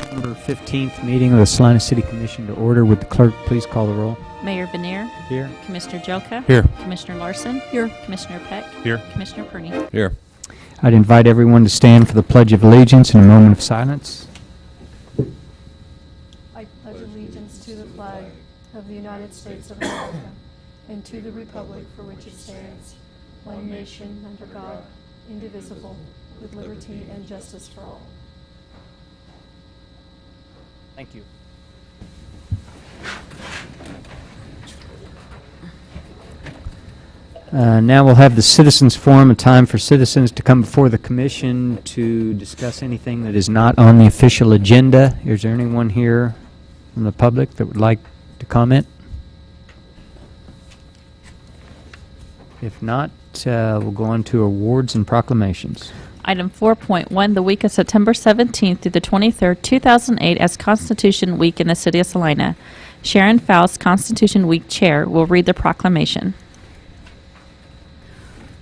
September 15th meeting of the Salina City Commission to order. Would the clerk please call the roll? Mayor Vanier. Here. Commissioner Jelka. Here. Commissioner Larson. Here. Commissioner Peck. Here. Commissioner Purney. Here. I'd invite everyone to stand for the Pledge of Allegiance in a moment of silence. I pledge allegiance to the flag of the United States of America and to the republic for which it stands, one nation under God, indivisible, with liberty and justice for all. Thank you. Now we'll have the Citizens Forum, a time for citizens to come before the Commission to discuss anything that is not on the official agenda. Is there anyone here from the public that would like to comment? If not, we'll go on to awards and proclamations. Item 4.1, the week of September 17th through the 23rd, 2008, as Constitution Week in the City of Salina. Sharon Faust, Constitution Week Chair, will read the proclamation.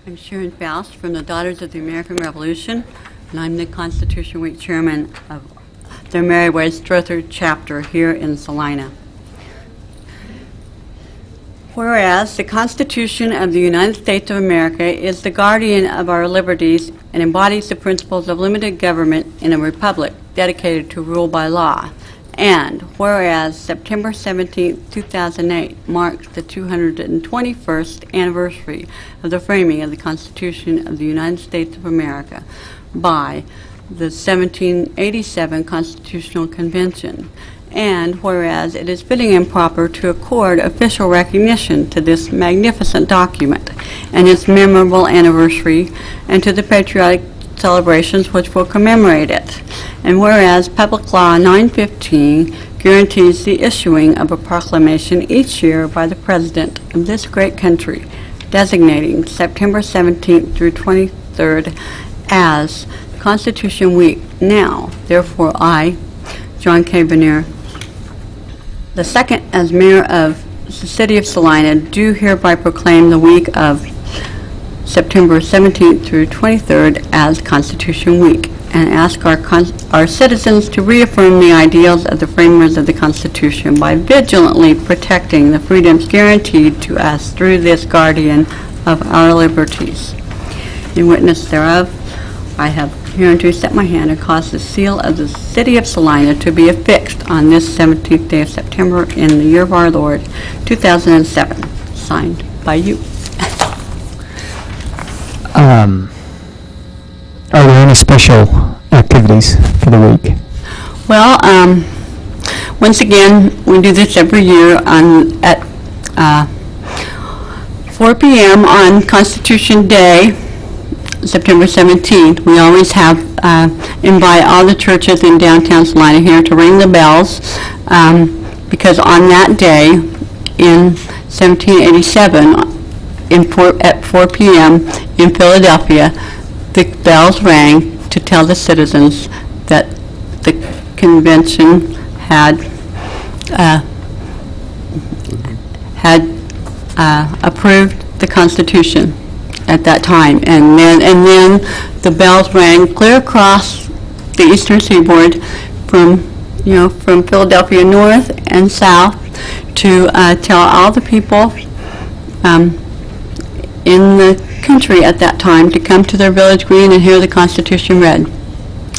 I'm Sharon Faust from the Daughters of the American Revolution, and I'm the Constitution Week Chairman of the Meriwether chapter here in Salina. Whereas the Constitution of the United States of America is the guardian of our liberties and embodies the principles of limited government in a republic dedicated to rule by law. And whereas September 17, 2008 marks the 221st anniversary of the framing of the Constitution of the United States of America by the 1787 Constitutional Convention. And whereas it is fitting and proper to accord official recognition to this magnificent document and its memorable anniversary, and to the patriotic celebrations which will commemorate it. And whereas Public Law 915 guarantees the issuing of a proclamation each year by the President of this great country, designating September 17th through 23rd as Constitution Week. Now, therefore, I, John K. Vanier, the second as mayor of the City of Salina, do hereby proclaim the week of September 17th through 23rd as Constitution Week, and ask our citizens to reaffirm the ideals of the framers of the Constitution by vigilantly protecting the freedoms guaranteed to us through this guardian of our liberties. In witness thereof, I have hereunto set my hand and caused the seal of the City of Salina to be affixed on this 17th day of September in the year of our Lord, 2007. Signed by you. Are there any special activities for the week? Well, once again, we do this every year at 4 p.m. on Constitution Day, September 17th. We always have invite all the churches in downtown Salina here to ring the bells, because on that day in 1787, at 4 p.m. in Philadelphia, the bells rang to tell the citizens that the convention had approved the Constitution at that time, and then the bells rang clear across the eastern seaboard from Philadelphia north and south to tell all the people in the country at that time to come to their village green and hear the Constitution read.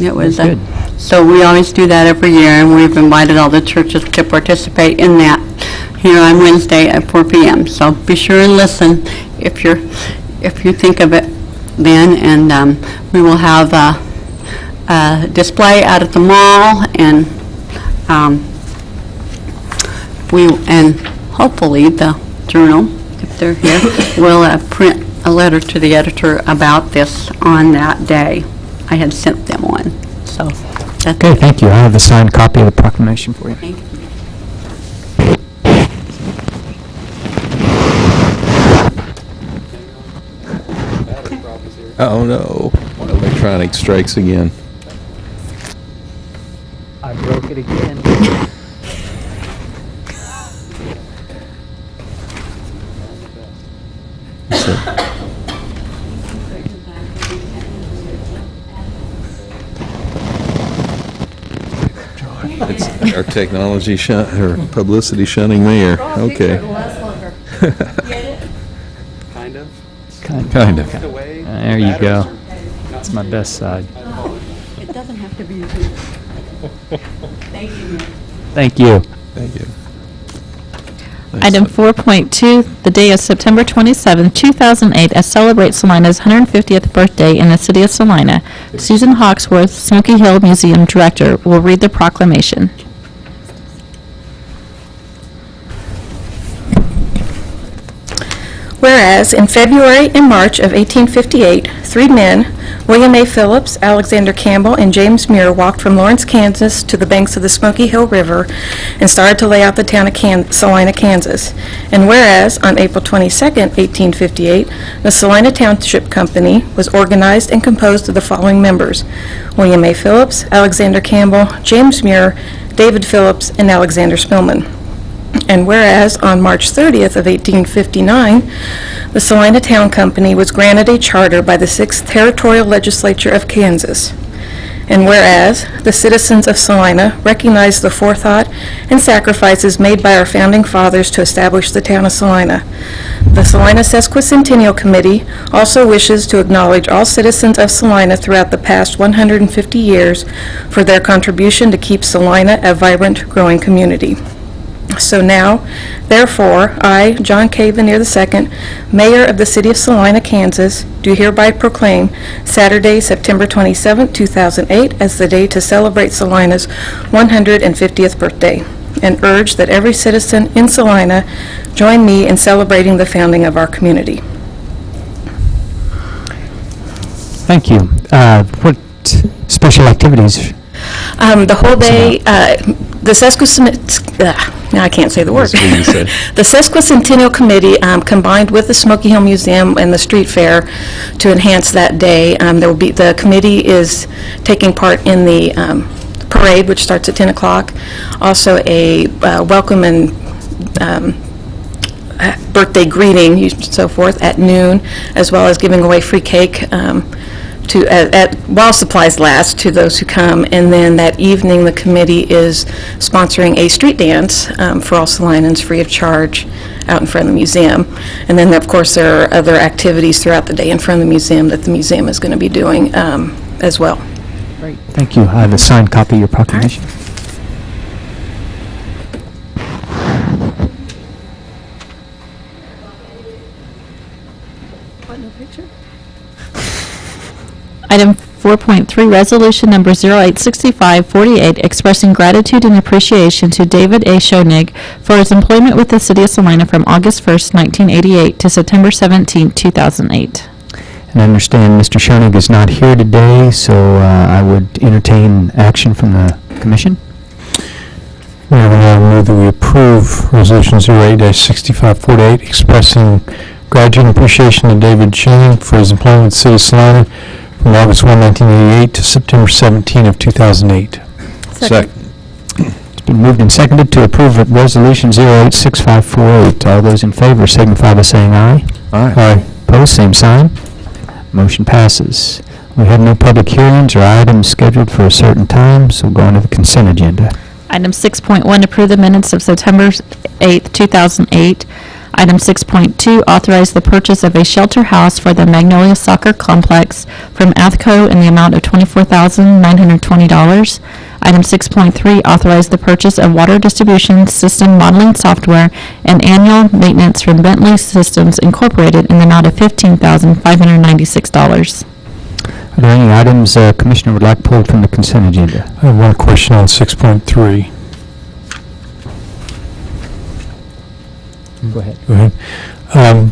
It was good. So we always do that every year, and we've invited all the churches to participate in that here on Wednesday at 4 p.m. So be sure and listen if you think of it then, and we will have a display out at the mall, and hopefully the Journal, if they're here, will print a letter to the editor about this on that day. I had sent them one. So that's Okay, thank you. I have a signed copy of the proclamation for you. Thank you. Oh no. Electronic strikes again. I broke it again. It's our technology or publicity shunning mayor. Okay. Kind of. There you go. That's my best side. It doesn't have to be. Thank you. Thank you. Thank you. Item 4.2, the day of September 27, 2008, as celebrates Salina's 150th birthday in the city of Salina. Susan Hawksworth, Smoky Hill Museum Director, will read the proclamation. Whereas in February and March of 1858, 3 men, William A. Phillips, Alexander Campbell, and James Muir, walked from Lawrence, Kansas to the banks of the Smoky Hill River and started to lay out the town of Salina, Kansas. And whereas on April 22, 1858, the Salina Township Company was organized and composed of the following members: William A. Phillips, Alexander Campbell, James Muir, David Phillips, and Alexander Spillman. And whereas on March 30th of 1859, the Salina Town Company was granted a charter by the 6th Territorial Legislature of Kansas. And whereas the citizens of Salina recognize the forethought and sacrifices made by our founding fathers to establish the town of Salina, the Salina Sesquicentennial Committee also wishes to acknowledge all citizens of Salina throughout the past 150 years for their contribution to keep Salina a vibrant, growing community. So now, therefore, I, John K. Vanier II, Mayor of the City of Salina, Kansas, do hereby proclaim Saturday, September 27, 2008, as the day to celebrate Salina's 150th birthday, and urge that every citizen in Salina join me in celebrating the founding of our community. Thank you. What special activities? The whole day, the now I can't say the word. The Sesquicentennial Committee combined with the Smoky Hill Museum and the Street Fair to enhance that day. The committee is taking part in the parade, which starts at 10 o'clock. Also a welcome and birthday greeting, so forth, at noon, as well as giving away free cake while supplies last to those who come. And then that evening the committee is sponsoring a street dance for all Salinans free of charge out in front of the museum. And then of course there are other activities throughout the day in front of the museum that the museum is going to be doing as well. Great. Thank you. I have a signed copy of your proclamation. What, no picture? Item 4.3, Resolution Number 086548, expressing gratitude and appreciation to David A. Schoenig for his employment with the City of Salina from August 1st, 1988 to September 17, 2008. And I understand Mr. Schoenig is not here today, so I would entertain action from the Commission. Mayor, I move that we approve Resolution 08-6548, expressing gratitude and appreciation to David Schoenig for his employment with the City of Salina from August 1, 1988 to September 17 of 2008. Second. It's been moved and seconded to approve Resolution 086548. All those in favor signify by saying aye. Aye. Opposed, same sign. Motion passes. We have no public hearings or items scheduled for a certain time, so we'll go into the consent agenda. Item 6.1, approve the minutes of September 8, 2008. Item 6.2, authorize the purchase of a shelter house for the Magnolia Soccer Complex from Athco in the amount of $24,920. Item 6.3, authorize the purchase of water distribution system modeling software and annual maintenance from Bentley Systems Incorporated in the amount of $15,596. Are there any items Commissioner would like pulled from the consent agenda? I have one question on 6.3. Go ahead. Go ahead.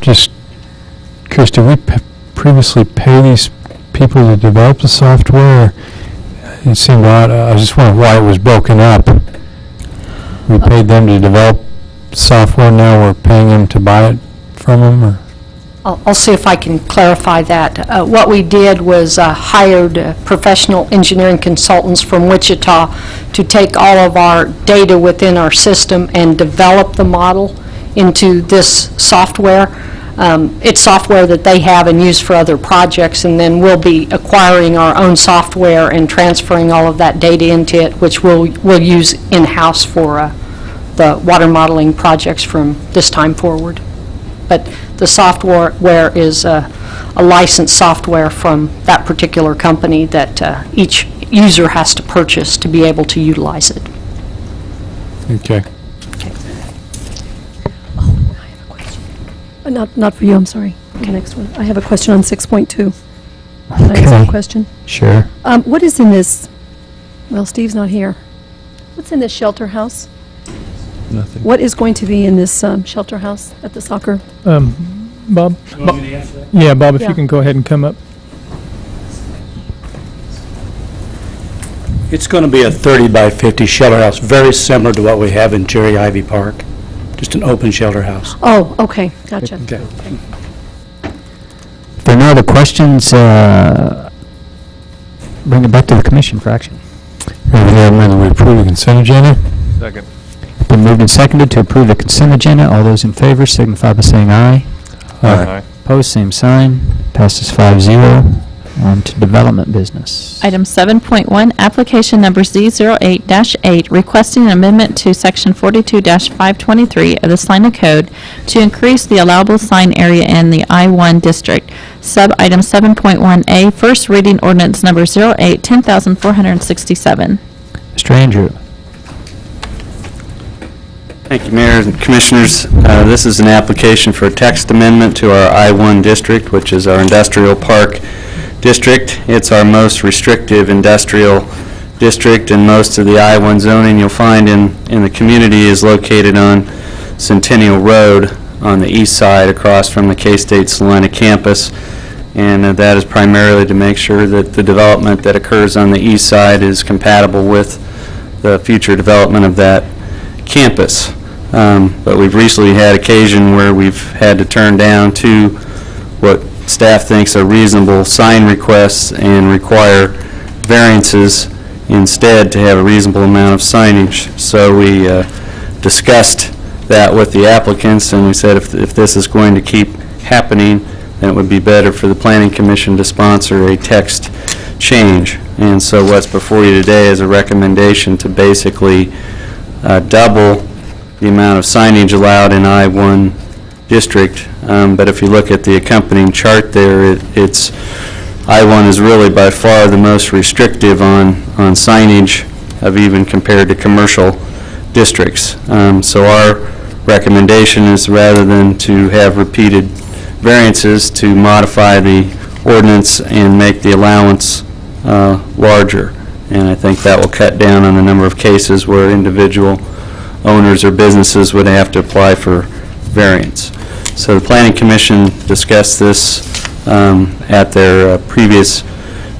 Just curious, did we previously pay these people to develop the software? It seemed odd. I was just wondering why it was broken up. We paid them to develop software, now we're paying them to buy it from them? Or? I'll see if I can clarify that. What we did was hired professional engineering consultants from Wichita to take all of our data within our system and develop the model into this software. it's software that they have and use for other projects, and then we'll be acquiring our own software and transferring all of that data into it, which we'll use in-house for the water modeling projects from this time forward. But the software is a licensed software from that particular company that each user has to purchase to be able to utilize it. Okay. Not for you, I'm sorry. The next one. I have a question on 6.2. Can I ask Okay. a question? Sure. What is in this, well, Steve's not here. What's in this shelter house? Nothing. What is going to be in this shelter house at the soccer? Bob? Yeah, Bob, if Yeah. you can go ahead and come up. It's going to be a 30 by 50 shelter house, very similar to what we have in Jerry Ivy Park, just an open shelter house. Oh, okay, gotcha. Okay. If there are no other questions, bring it back to the commission for action. I move that we approve the consent agenda. Second. Been moved and seconded to approve the consent agenda. All those in favor signify by saying aye. Aye. Opposed, same sign. Passes 5-0. On to development business. Item 7.1, application number Z08-8, requesting an amendment to section 42-523 of the Salina Code to increase the allowable sign area in the I-1 district. Sub-item 7.1A, first reading ordinance number 08-10467. Mr. Andrew. Thank you, Mayor and Commissioners. This is an application for a text amendment to our I-1 district, which is our industrial park district. It's our most restrictive industrial district, and most of the I-1 zoning you'll find in the community is located on Centennial Road on the east side across from the K-State Salina campus, and that is primarily to make sure that the development that occurs on the east side is compatible with the future development of that campus. But we've recently had occasion where we've had to turn down two what staff thinks are reasonable sign requests and require variances instead to have a reasonable amount of signage. So we discussed that with the applicants, and we said if this is going to keep happening, then it would be better for the Planning Commission to sponsor a text change. And so what's before you today is a recommendation to basically double the amount of signage allowed in I-1 district. But if you look at the accompanying chart there, it's I-1 is really by far the most restrictive on signage of even compared to commercial districts. So our recommendation is, rather than to have repeated variances, to modify the ordinance and make the allowance larger. And I think that will cut down on the number of cases where individual owners or businesses would have to apply for variance. So the Planning Commission discussed this at their previous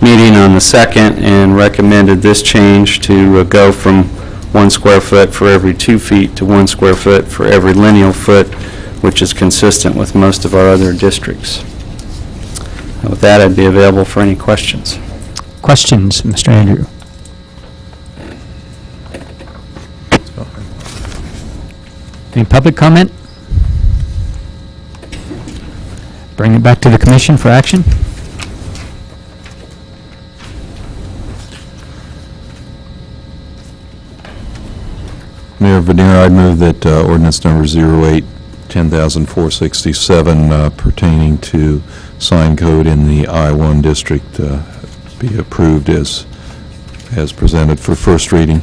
meeting on the 2nd and recommended this change to go from 1 square foot for every 2 feet to 1 square foot for every lineal foot, which is consistent with most of our other districts. And with that, I'd be available for any questions. Questions, Mr. Andrew? Any public comment? Bring it back to the commission for action. Mayor Vadera, I'd move that ordinance number 08-10467 pertaining to sign code in the I-1 district be approved as presented for first reading.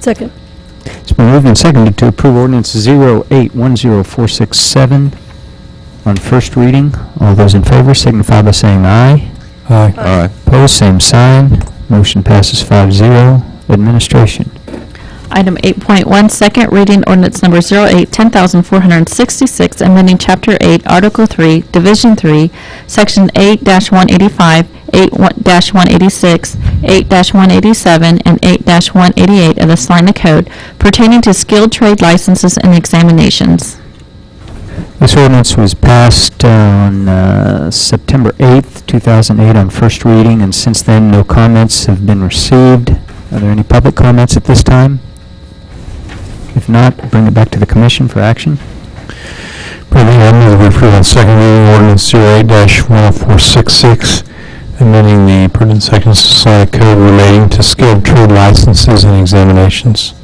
Second. It's been moved and seconded to approve ordinance 08-10467 on first reading. All those in favor signify by saying aye. Aye. Aye. Opposed, same sign. Motion passes 5-0. Administration. Item 8.1, second reading ordinance number 08-10466, amending Chapter 8, Article 3, Division 3, Section 8-185, 8-186, 8-187, and 8-188 of the Salina Code pertaining to skilled trade licenses and examinations. This ordinance was passed on September 8th, 2008 on first reading, and since then no comments have been received. Are there any public comments at this time? If not, bring it back to the commission for action. I move we approve on second reading ordinance 08-10466, amending the pertinent sections of Salina Code relating to skilled trade licenses and examinations.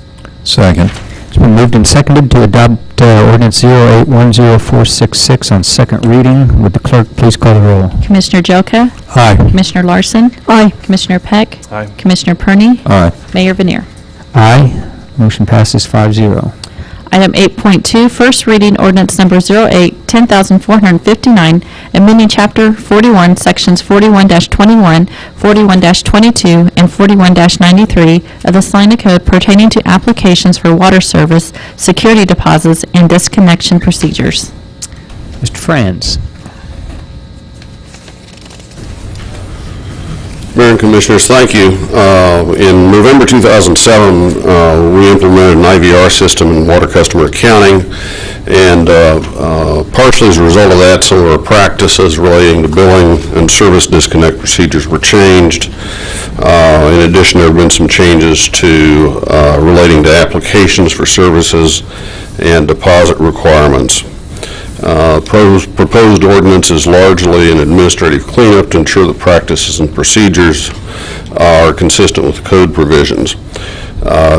Second. It's been moved and seconded to adopt ordinance 08-10466 on second reading. Would the clerk please call the roll? Commissioner Jelka? Aye. Commissioner Larson? Aye. Commissioner Peck? Aye. Commissioner Perney? Aye. Mayor Vanir. Aye. Motion passes 5-0. Item 8.2, first reading ordinance number 08-10459, amending Chapter 41, Sections 41-21, 41-22, and 41-93 of the Salina Code pertaining to applications for water service, security deposits, and disconnection procedures. Mr. Franz. Mayor and Commissioners, thank you. In November 2007, we implemented an IVR system in water customer accounting, and partially as a result of that, some of our practices relating to billing and service disconnect procedures were changed. In addition, there have been some changes to relating to applications for services and deposit requirements. Proposed ordinance is largely an administrative cleanup to ensure that practices and procedures are consistent with the code provisions.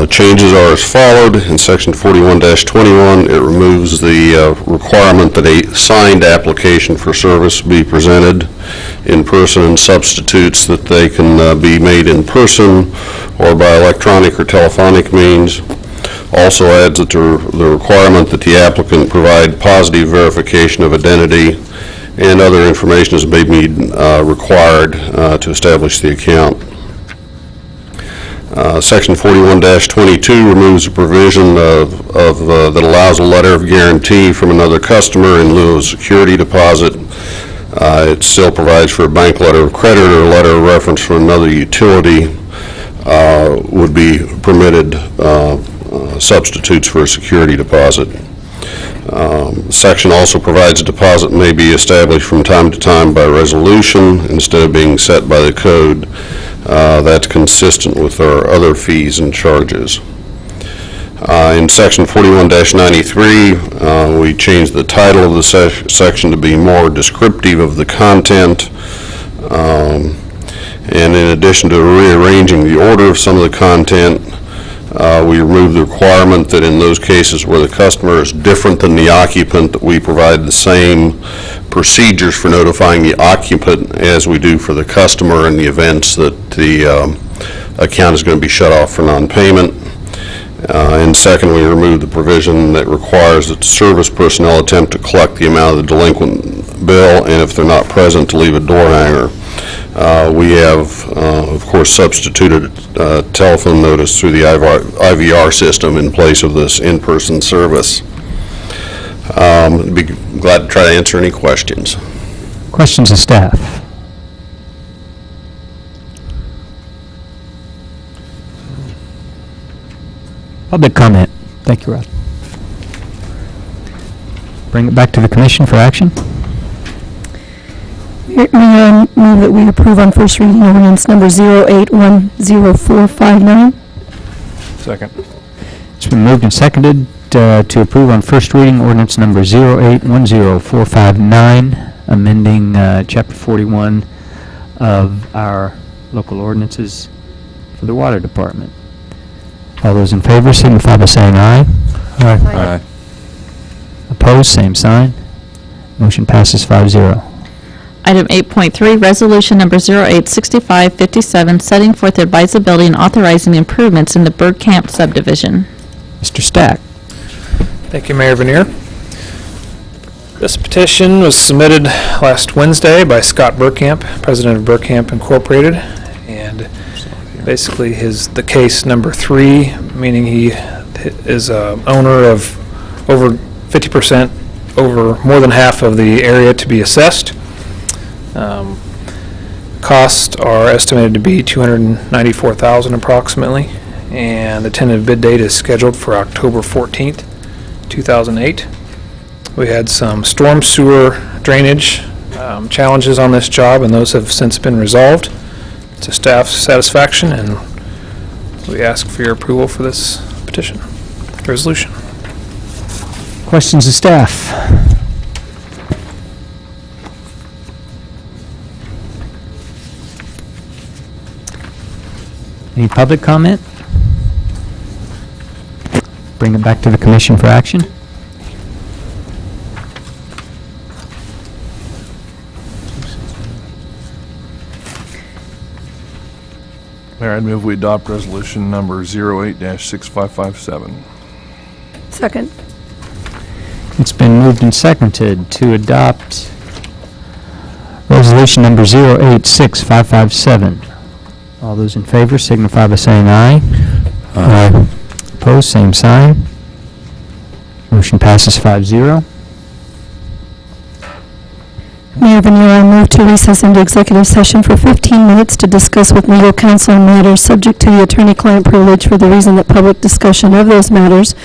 Changes are as followed. In section 41-21, it removes the requirement that a signed application for service be presented in person and substitutes that they can be made in person or by electronic or telephonic means. Also adds that the requirement that the applicant provide positive verification of identity and other information as may be required to establish the account. Section 41-22 removes a provision that allows a letter of guarantee from another customer in lieu of security deposit. It still provides for a bank letter of credit or a letter of reference from another utility would be permitted substitutes for a security deposit. Section also provides a deposit may be established from time to time by resolution instead of being set by the code. That's consistent with our other fees and charges. In section 41-93, we changed the title of the section to be more descriptive of the content. And in addition to rearranging the order of some of the content, we removed the requirement that in those cases where the customer is different than the occupant, that we provide the same procedures for notifying the occupant as we do for the customer in the events that the account is going to be shut off for non-payment. And second, we removed the provision that requires that service personnel attempt to collect the amount of the delinquent bill, and if they're not present, to leave a door hanger. We have, of course, substituted telephone notice through the IVR system in place of this in-person service. I'd be glad to try to answer any questions. Questions of staff? Public comment. Thank you, Rod. Bring it back to the commission for action. Mayor, I move that we approve on first reading ordinance number 08-10459. Second. It's been moved and seconded to approve on first reading ordinance number 08-10459, amending Chapter 41 of our local ordinances for the water department. All those in favor signify by saying aye. Aye. Aye. Opposed, same sign. Motion passes 5-0. Item 8.3, resolution number 086557, setting forth advisability and authorizing improvements in the Bird Camp subdivision. Mr. Stack. Thank you, Mayor Vanir. This petition was submitted last Wednesday by Scott Burkamp, president of Burkamp Incorporated, and basically the case number 3, meaning he is owner of over 50%, over more than half of the area to be assessed. Costs are estimated to be $294,000 approximately, and the tentative bid date is scheduled for October 14th, 2008. We had some storm sewer drainage challenges on this job, and those have since been resolved to staff's satisfaction, and we ask for your approval for this petition resolution. Questions of staff? Any public comment? Bring it back to the commission for action. Mayor, I'd move we adopt resolution number 08-6557. Second. It's been moved and seconded to adopt resolution number 086557. All those in favor signify by saying aye. Aye. Opposed, same sign. Motion passes 5-0. Mayor Vanir, I move to recess into executive session for 15 minutes to discuss with legal counsel matters subject to the attorney-client privilege for the reason that public discussion of those matters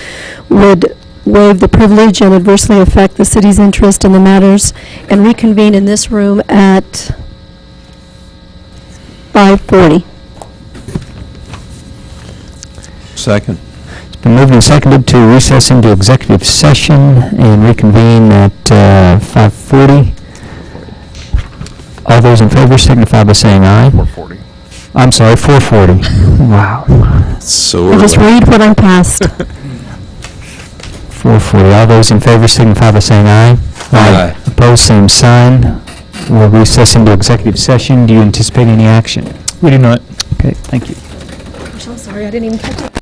would waive the privilege and adversely affect the city's interest in the matters, and reconvene in this room at 5:40. Second. It's been moved and seconded to recess into executive session and reconvene at 5:40. All those in favor signify by saying aye. 440. I'm sorry, 4:40. Wow. So I just read what I'm past. 4:40. All those in favor signify by saying aye. Aye. Opposed, same sign. We'll recess into executive session. Do you anticipate any action? We do not. Okay, thank you. I'm so sorry, I didn't even catch it.